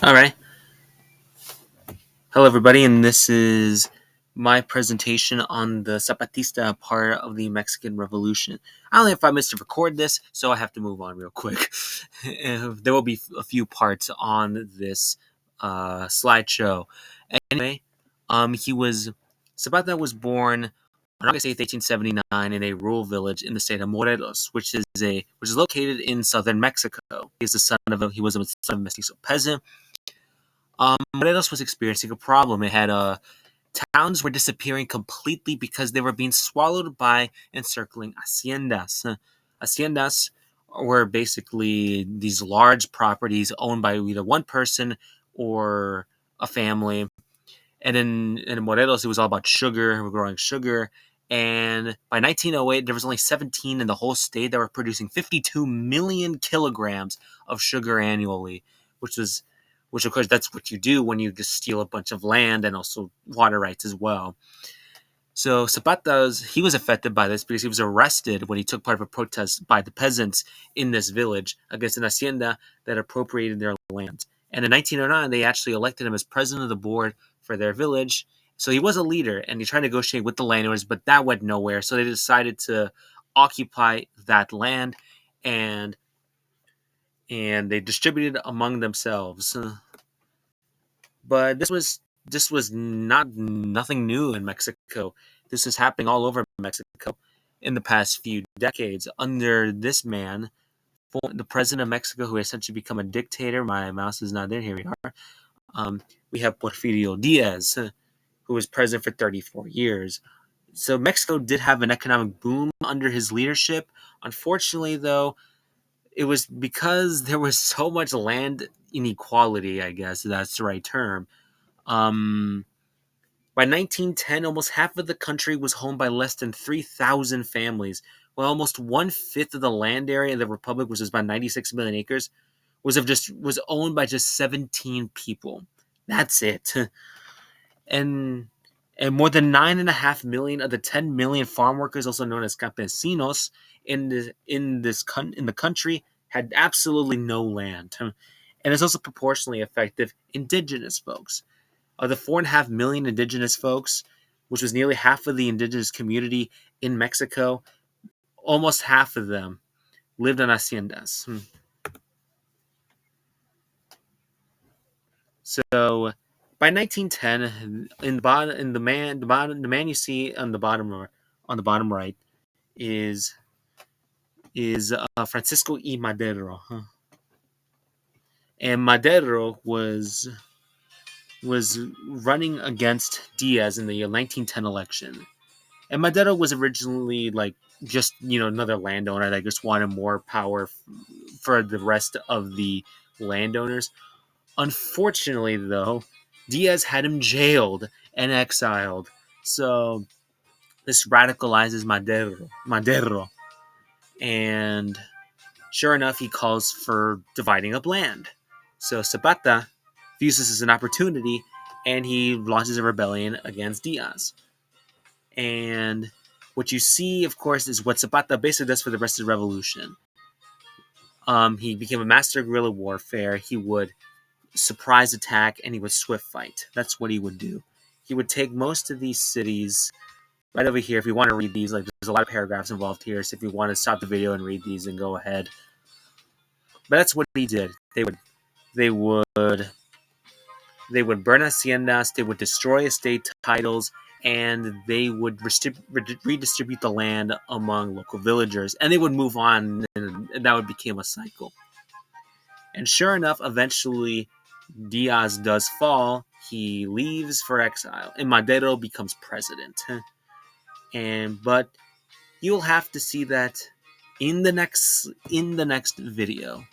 All right. Hello, everybody, and this is my presentation on the Zapatista part of the Mexican Revolution. I only have 5 minutes to record this, so I have to move on real quick. There will be a few parts on this slideshow. Anyway, he was Zapata was born on August 8th, 1879, in a rural village in the state of Morelos, which is located in southern Mexico. He was a son of a mestizo peasant. Morelos was experiencing a problem. It had towns were disappearing completely because they were being swallowed by encircling haciendas. Haciendas were basically these large properties owned by either one person or a family. And in Morelos, it was all about sugar. We're growing sugar. And by 1908, there was only 17 in the whole state that were producing 52 million kilograms of sugar annually, which was, which of course, that's what you do when you just steal a bunch of land and also water rights as well. So he was affected by this because he was arrested when he took part of a protest by the peasants in this village against an hacienda that appropriated their land. And in 1909, they actually elected him as president of the board for their village. So he was a leader, and he tried to negotiate with the landowners, but that went nowhere. So they decided to occupy that land, and they distributed among themselves. But this was nothing new in Mexico. This is happening all over Mexico in the past few decades under this man, the president of Mexico, who essentially become a dictator. My mouse is not there. Here we are. We have Porfirio Diaz, who was president for 34 years. So Mexico did have an economic boom under his leadership. Unfortunately, though, it was because there was so much land inequality, I guess that's the right term. Um, by 1910, almost half of the country was home by less than 3,000 families, while almost one-fifth of the land area of the republic, which is about 96 million acres, was owned by just 17 people. That's it. and and more than 9.5 million of the 10 million farm workers, also known as campesinos, in the country, had absolutely no land. And it's also proportionally effective indigenous folks. Of the 4.5 million indigenous folks, which was nearly half of the indigenous community in Mexico, almost half of them lived on haciendas. So by 1910, the man you see on the bottom right is Francisco y Madero, and Madero was running against Diaz in the 1910 election. And Madero was originally like just another landowner that just wanted more power for the rest of the landowners. Unfortunately, though, Diaz had him jailed and exiled. So this radicalizes Madero, and sure enough, he calls for dividing up land. So Zapata views this as an opportunity, and he launches a rebellion against Diaz. And what you see, of course, is what Zapata basically does for the rest of the revolution. He became a master of guerrilla warfare. He would surprise attack, and he would swift fight. That's what he would do. He would take most of these cities right over here. If you want to read these, like there's a lot of paragraphs involved here. So if you want to stop the video and read these, and go ahead. But that's what he did. They would burn haciendas. They would destroy estate titles, and they would redistribute the land among local villagers, and they would move on, and that would become a cycle. And sure enough, eventually Diaz does fall. He leaves for exile, and Madero becomes president. But you'll have to see that in the next video.